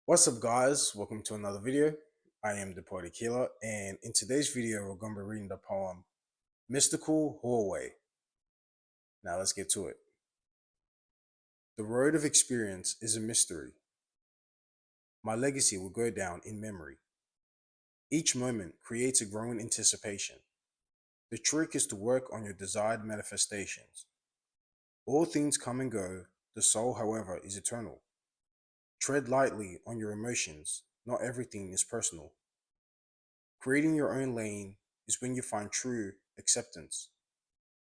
What's up, guys? Welcome to another video. I am the Party Killer, and in today's video, we're going to be reading the poem Mystical Hallway. Now, let's get to it. The road of experience is a mystery. My legacy will go down in memory. Each moment creates a growing anticipation. The trick is to work on your desired manifestations. All things come and go, the soul, however, is eternal. Tread lightly on your emotions, not everything is personal. Creating your own lane is when you find true acceptance.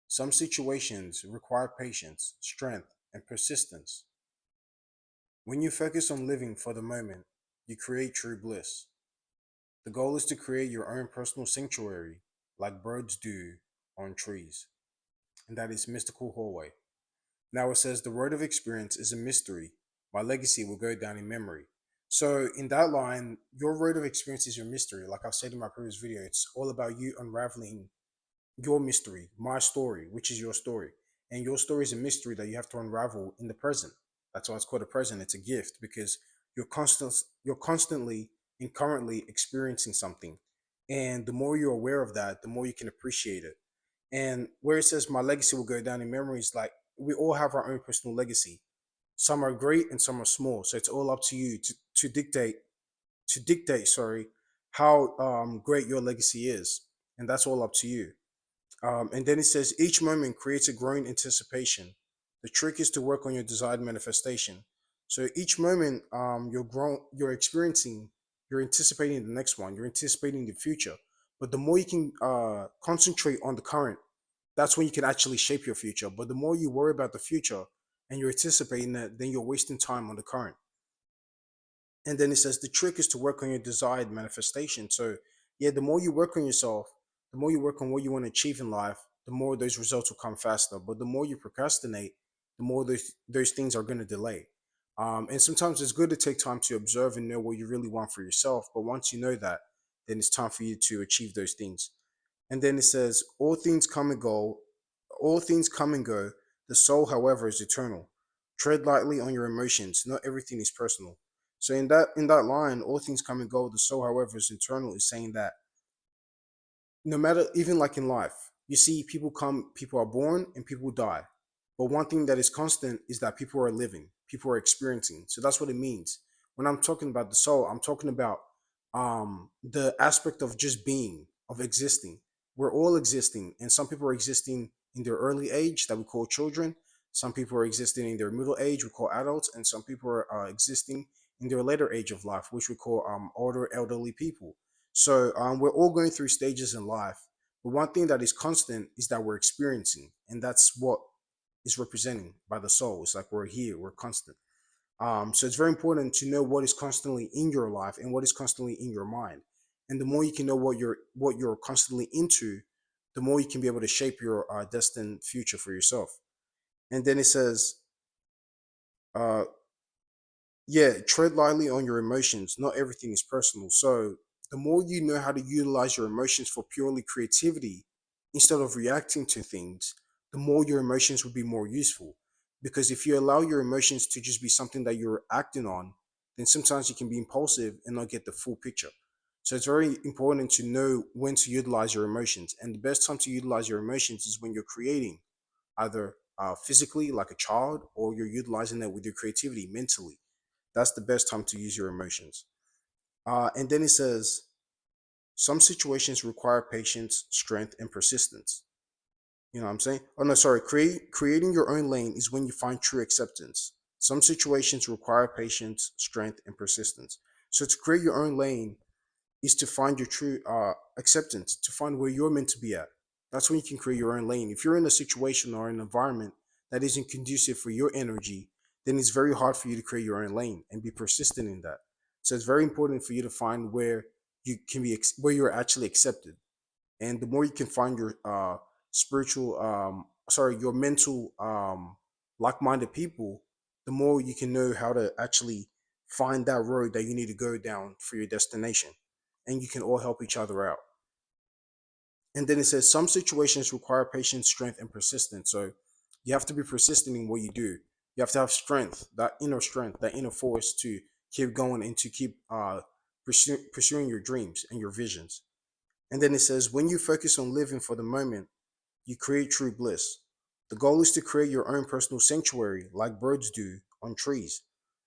Some situations require patience, strength, and persistence. When you focus on living for the moment, you create true bliss. The goal is to create your own personal sanctuary, like birds do on trees, and that is Mystical Hallway. Now it says, the road of experience is a mystery. My legacy will go down in memory. So in that line, your road of experience is your mystery. Like I've said in my previous video, it's all about you unraveling your mystery, my story, which is your story. And your story is a mystery that you have to unravel in the present. That's why it's called a present. It's a gift because you're constantly and currently experiencing something. And the more you're aware of that, the more you can appreciate it. And where it says my legacy will go down in memories, like we all have our own personal legacy. Some are great and some are small. So it's all up to you to dictate, sorry, how great your legacy is. And that's all up to you. And then it says each moment creates a growing anticipation. The trick is to work on your desired manifestation. So each moment you're experiencing, you're anticipating the next one, you're anticipating the future. But the more you can concentrate on the current, that's when you can actually shape your future. But the more you worry about the future and you're anticipating that, then you're wasting time on the current. And then it says the trick is to work on your desired manifestation. So yeah, the more you work on yourself, the more you work on what you want to achieve in life, the more those results will come faster. But the more you procrastinate, the more those things are going to delay. And sometimes it's good to take time to observe and know what you really want for yourself. But once you know that, then it's time for you to achieve those things. And then it says, all things come and go. The soul, however, is eternal. Tread lightly on your emotions. Not everything is personal. So in that line, all things come and go. The soul, however, is eternal, is saying that no matter, even like in life, you see people come, people are born and people die. But one thing that is constant is that people are living, people are experiencing. So that's what it means. When I'm talking about the soul, I'm talking about the aspect of just being, of existing. We're all existing, and some people are existing in their early age that we call children. Some people are existing in their middle age, we call adults, and some people are existing in their later age of life, which we call older elderly people. So we're all going through stages in life, but one thing that is constant is that we're experiencing, and that's what is representing by the soul. It's like we're here, we're constant. So it's very important to know what is constantly in your life and what is constantly in your mind. And the more you can know what you're constantly into, the more you can be able to shape your destined future for yourself. And then it says, uh, yeah, tread lightly on your emotions. Not everything is personal. So the more you know how to utilize your emotions for purely creativity instead of reacting to things, the more your emotions will be more useful. Because if you allow your emotions to just be something that you're acting on, then sometimes you can be impulsive and not get the full picture. So it's very important to know when to utilize your emotions. And the best time to utilize your emotions is when you're creating, either physically, like a child, or you're utilizing that with your creativity mentally. That's the best time to use your emotions. And then it says, some situations require patience, strength, and persistence. You know what I'm saying? Oh no, sorry. Creating your own lane is when you find true acceptance. Some situations require patience, strength, and persistence. So to create your own lane is to find your true acceptance, to find where you're meant to be at. That's when you can create your own lane. If you're in a situation or an environment that isn't conducive for your energy, then it's very hard for you to create your own lane and be persistent in that. So it's very important for you to find where you can be, where you're actually accepted. And the more you can find your your mental, like-minded people, the more you can know how to actually find that road that you need to go down for your destination, and you can all help each other out. And then it says some situations require patience, strength, and persistence. So you have to be persistent in what you do. You have to have strength, that inner force to keep going and to keep pursuing your dreams and your visions. And then it says, when you focus on living for the moment, you create true bliss. The goal is to create your own personal sanctuary like birds do on trees.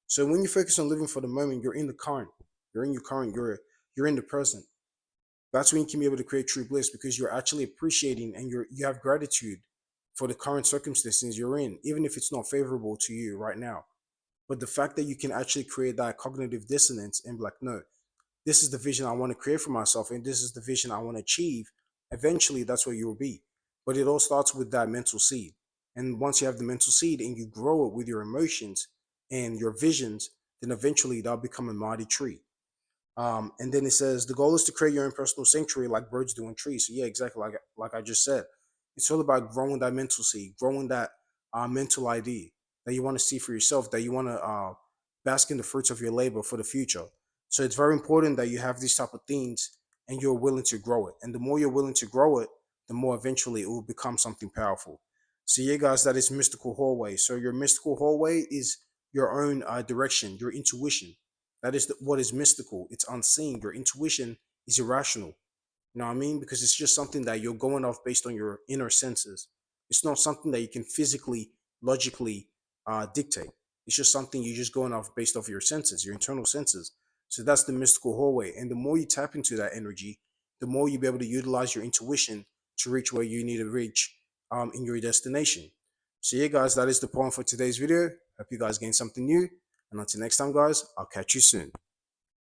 So when you focus on living for the moment, you're in the current. You're in your current, you're in the present. That's when you can be able to create true bliss, because you're actually appreciating and you have gratitude for the current circumstances you're in, even if it's not favorable to you right now. But the fact that you can actually create that cognitive dissonance and be like, no, this is the vision I want to create for myself, and this is the vision I want to achieve, eventually that's where you will be. But it all starts with that mental seed. And once you have the mental seed and you grow it with your emotions and your visions, then eventually that'll become a mighty tree. And then it says the goal is to create your own personal sanctuary like birds do on trees. So yeah, exactly like I just said. It's all about growing that mental seed, growing that mental ID that you want to see for yourself, that you want to bask in the fruits of your labor for the future. So it's very important that you have these type of things and you're willing to grow it. And the more you're willing to grow it, the more eventually it will become something powerful. So yeah, guys, that is mystical hallway. So your mystical hallway is your own direction, your intuition. That is what is mystical. It's unseen. Your intuition is irrational. You know what I mean? Because it's just something that you're going off based on your inner senses. It's not something that you can physically, logically dictate. It's just something you're just going off based off your senses, your internal senses. So that's the mystical hallway. And the more you tap into that energy, the more you'll be able to utilize your intuition to reach where you need to reach in your destination. So yeah, guys, that is the point for today's video. Hope you guys gained something new. And until next time, guys, I'll catch you soon.